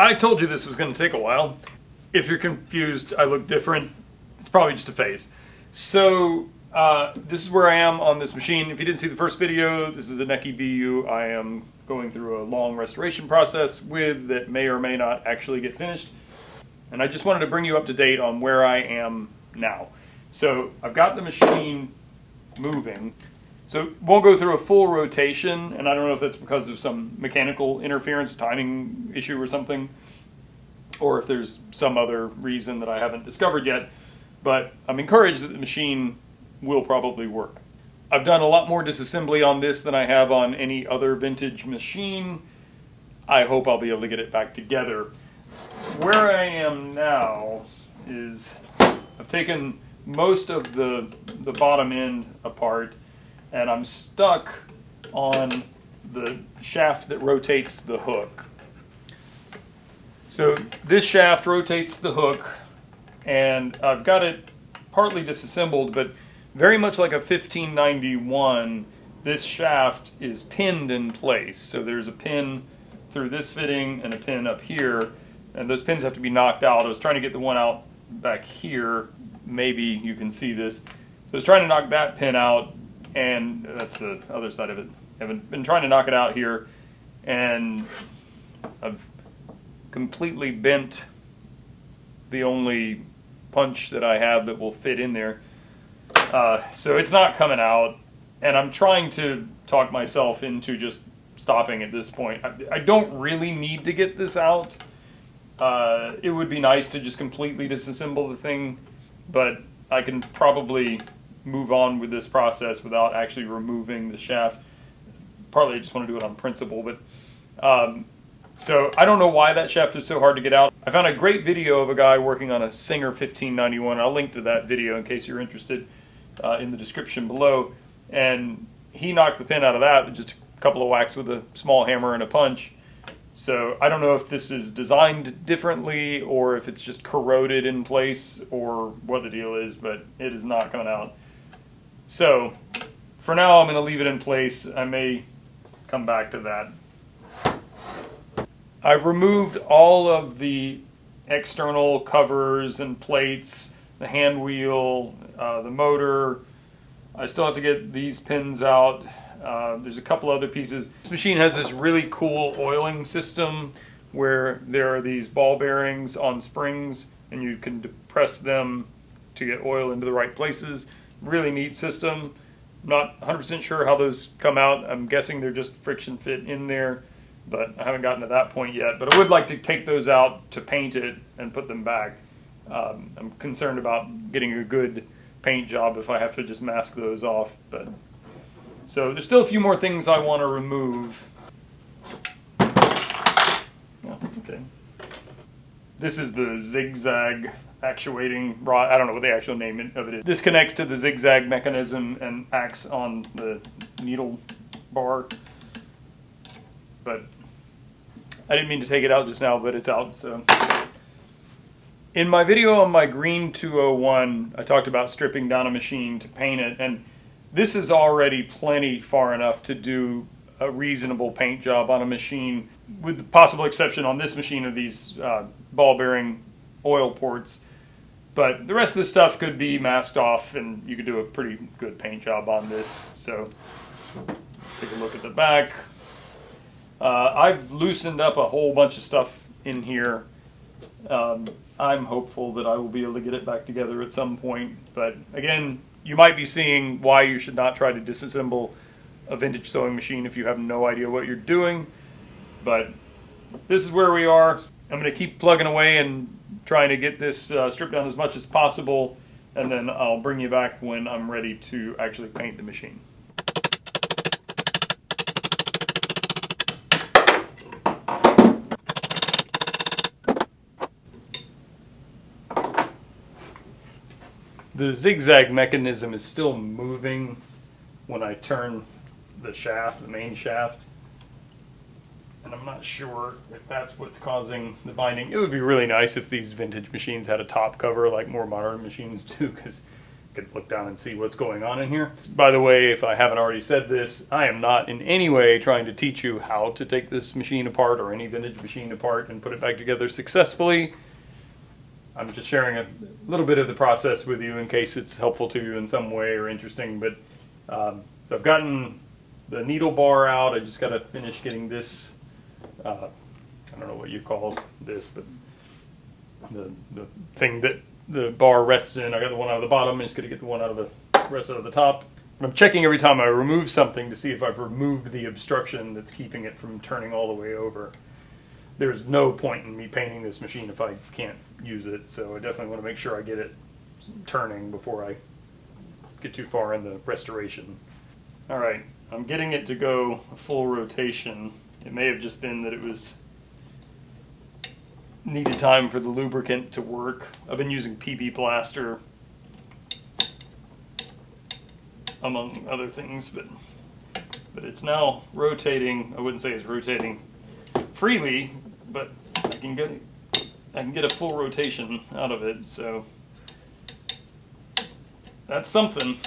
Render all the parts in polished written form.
I told you this was going to take a while. If you're confused, I look different. It's probably just a phase. So this is where I am on this machine. If you didn't see the first video, this is a Necchi BU I am going through a long restoration process with that may or may not actually get finished. And I just wanted to bring you up to date on where I am now. So I've got the machine moving. So we'll go through a full rotation, and I don't know if that's because of some mechanical interference, timing issue or something, or if there's some other reason that I haven't discovered yet, but I'm encouraged that the machine will probably work. I've done a lot more disassembly on this than I have on any other vintage machine. I hope I'll be able to get it back together. Where I am now is I've taken most of the bottom end apart, and I'm stuck on the shaft that rotates the hook. So this shaft rotates the hook, and I've got it partly disassembled, but very much like a 1591, this shaft is pinned in place. So there's a pin through this fitting and a pin up here, and those pins have to be knocked out. I was trying to get the one out back here. Maybe you can see this. So I was trying to knock that pin out, and that's the other side of it. I've been trying to knock it out here, and I've completely bent the only punch that I have that will fit in there. So it's not coming out, and I'm trying to talk myself into just stopping at this point. I don't really need to get this out. It would be nice to just completely disassemble the thing, but I can probably move on with this process without actually removing the shaft. Partly I just want to do it on principle, but so I don't know why that shaft is so hard to get out. I found a great video of a guy working on a Singer 1591. I'll link to that video in case you're interested in the description below. And he knocked the pin out of that with just a couple of whacks with a small hammer and a punch. So I don't know if this is designed differently or if it's just corroded in place or what the deal is, but it is not coming out. So for now I'm going to leave it in place. I may come back to that. I've removed all of the external covers and plates, the hand wheel, the motor. I still have to get these pins out. There's a couple other pieces. This machine has this really cool oiling system where there are these ball bearings on springs and you can depress them to get oil into the right places. Really neat system. Not 100% sure how those come out. I'm guessing they're just friction fit in there, but I haven't gotten to that point yet. But I would like to take those out to paint it and put them back. I'm concerned about getting a good paint job if I have to just mask those off. But so there's still a few more things I want to remove. Oh, okay. This is the zigzag actuating rod. I don't know what the actual name of it is. This connects to the zigzag mechanism and acts on the needle bar. But I didn't mean to take it out just now, but it's out. So in my video on my green 201, I talked about stripping down a machine to paint it, and this is already plenty far enough to do a reasonable paint job on a machine, with the possible exception on this machine of these ball bearing oil ports. But the rest of the stuff could be masked off and you could do a pretty good paint job on this. So take a look at the back. I've loosened up a whole bunch of stuff in here. I'm hopeful that I will be able to get it back together at some point. But again, you might be seeing why you should not try to disassemble a vintage sewing machine if you have no idea what you're doing. But this is where we are. I'm going to keep plugging away and trying to get this stripped down as much as possible, and then I'll bring you back when I'm ready to actually paint the machine. The zigzag mechanism is still moving when I turn the shaft, the main shaft. And I'm not sure if that's what's causing the binding. It would be really nice if these vintage machines had a top cover like more modern machines do, because could look down and see what's going on in here. By the way, if I haven't already said this, I am not in any way trying to teach you how to take this machine apart or any vintage machine apart and put it back together successfully. I'm just sharing a little bit of the process with you in case it's helpful to you in some way or interesting. But so I've gotten the needle bar out. I just got to finish getting this, I don't know what you call this, but the thing that the bar rests in. I got the one out of the bottom. I'm just going to get the one out of the rest out of the top. And I'm checking every time I remove something to see if I've removed the obstruction that's keeping it from turning all the way over. There's no point in me painting this machine if I can't use it, so I definitely want to make sure I get it turning before I get too far in the restoration. Alright, I'm getting it to go a full rotation. It may have just been that it was needed time for the lubricant to work. I've been using PB Blaster among other things, but it's now rotating. I wouldn't say it's rotating freely, but I can get a full rotation out of it, so that's something.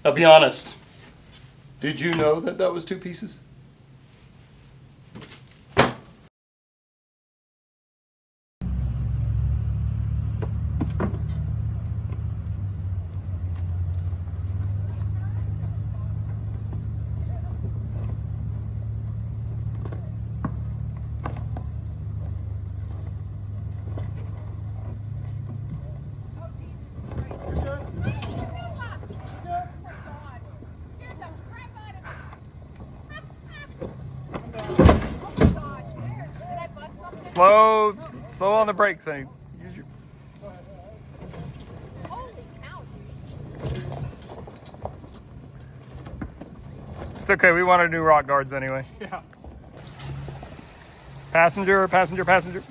I'll be honest. Did you know that that was two pieces? Slow on the brakes, Use your... Holy cow, dude. It's okay, we wanted new rock guards anyway. Yeah. Passenger, passenger, passenger.